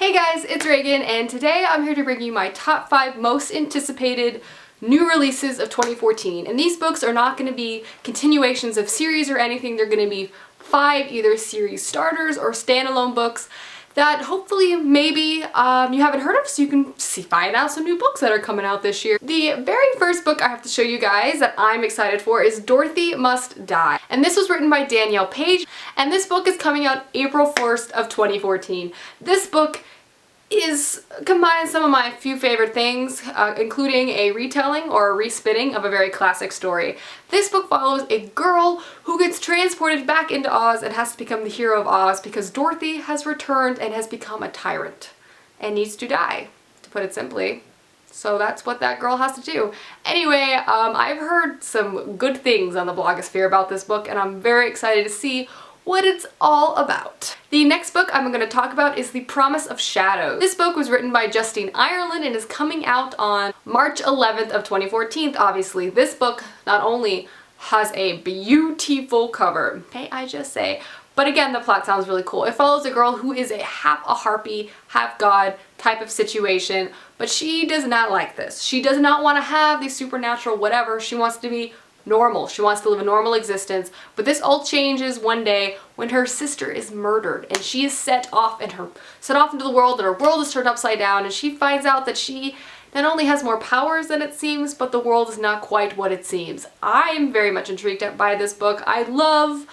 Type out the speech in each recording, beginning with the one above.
Hey guys, it's Reagan, and today I'm here to bring you my top 5 most anticipated new releases of 2014. And these books are not going to be continuations of series or anything. They're going to be 5 either series starters or standalone books that hopefully maybe you haven't heard of, so you can find out some new books that are coming out this year. The very first book I have to show you guys that I'm excited for is Dorothy Must Die. And this was written by Danielle Page, and this book is coming out April 1st of 2014. This book combines some of my few favorite things, including a retelling or a respinning of a very classic story. This book follows a girl who gets transported back into Oz and has to become the hero of Oz because Dorothy has returned and has become a tyrant and needs to die, to put it simply. So that's what that girl has to do. Anyway, I've heard some good things on the blogosphere about this book, and I'm very excited to see what it's all about. The next book I'm going to talk about is The Promise of Shadows. This book was written by Justine Ireland and is coming out on March 11th of 2014, obviously. This book not only has a beautiful cover, may I just say, but again, the plot sounds really cool. It follows a girl who is half a harpy, half god type of situation, but she does not like this. She does not want to have the supernatural whatever. She wants to be normal. She wants to live a normal existence, but this all changes one day when her sister is murdered and she is set off into the world, and her world is turned upside down, and she finds out that she not only has more powers than it seems, but the world is not quite what it seems. I am very much intrigued by this book. I love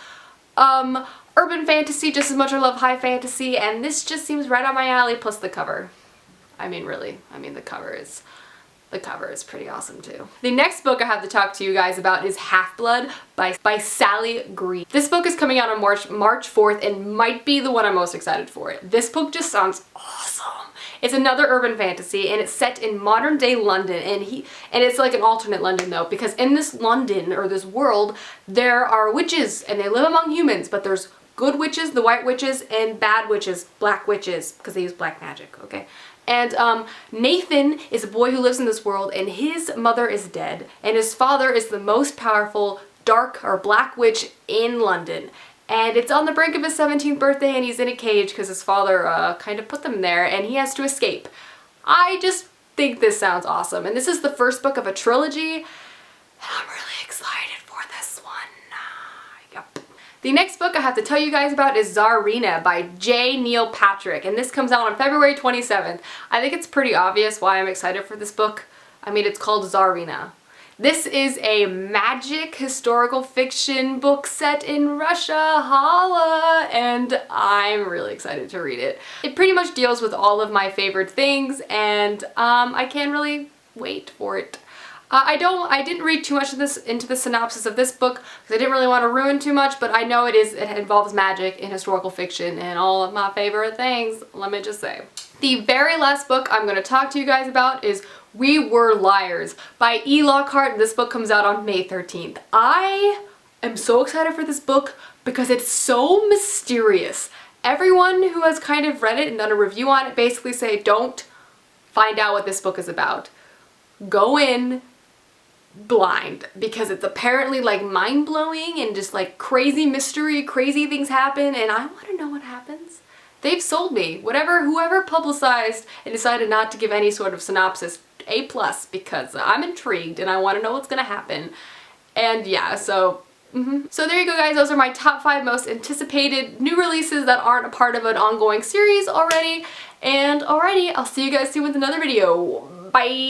urban fantasy just as much as I love high fantasy, and this just seems right on my alley, plus the cover. I mean, really, the cover is pretty awesome too. The next book I have to talk to you guys about is HalfBlood by Sally Green. This book is coming out on March 4th and might be the one I'm most excited for. This book just sounds awesome. It's another urban fantasy, and it's set in modern day London, and it's like an alternate London though, because in this London, or this world, there are witches and they live among humans, but there's good witches, the white witches, and bad witches, black witches, because they use black magic, okay? And Nathan is a boy who lives in this world, and his mother is dead, and his father is the most powerful dark or black witch in London. And it's on the brink of his 17th birthday, and he's in a cage because his father kind of put them there, and he has to escape. I just think this sounds awesome, and this is the first book of a trilogy, and I'm really excited for this one. Yep. The next book I have to tell you guys about is Czarina by J. Neil Patrick, and this comes out on February 27th. I think it's pretty obvious why I'm excited for this book. It's called Czarina. This is a magic historical fiction book set in Russia, holla, and I'm really excited to read it. It pretty much deals with all of my favorite things, and I can't really wait for it. I didn't read too much of into the synopsis of this book because I didn't really want to ruin too much, but I know it involves magic and historical fiction and all of my favorite things, let me just say. The very last book I'm going to talk to you guys about is We Were Liars by E. Lockhart. This book comes out on May 13th. I am so excited for this book because it's so mysterious. Everyone who has kind of read it and done a review on it basically say, don't find out what this book is about. Go in blind, because it's apparently like mind-blowing and just like crazy mystery, crazy things happen, and I want to know what happens. They've sold me. Whoever publicized and decided not to give any sort of synopsis, A+, because I'm intrigued and I want to know what's gonna happen. And yeah, so So there you go guys, those are my top 5 most anticipated new releases that aren't a part of an ongoing series already. And alrighty, I'll see you guys soon with another video. Bye!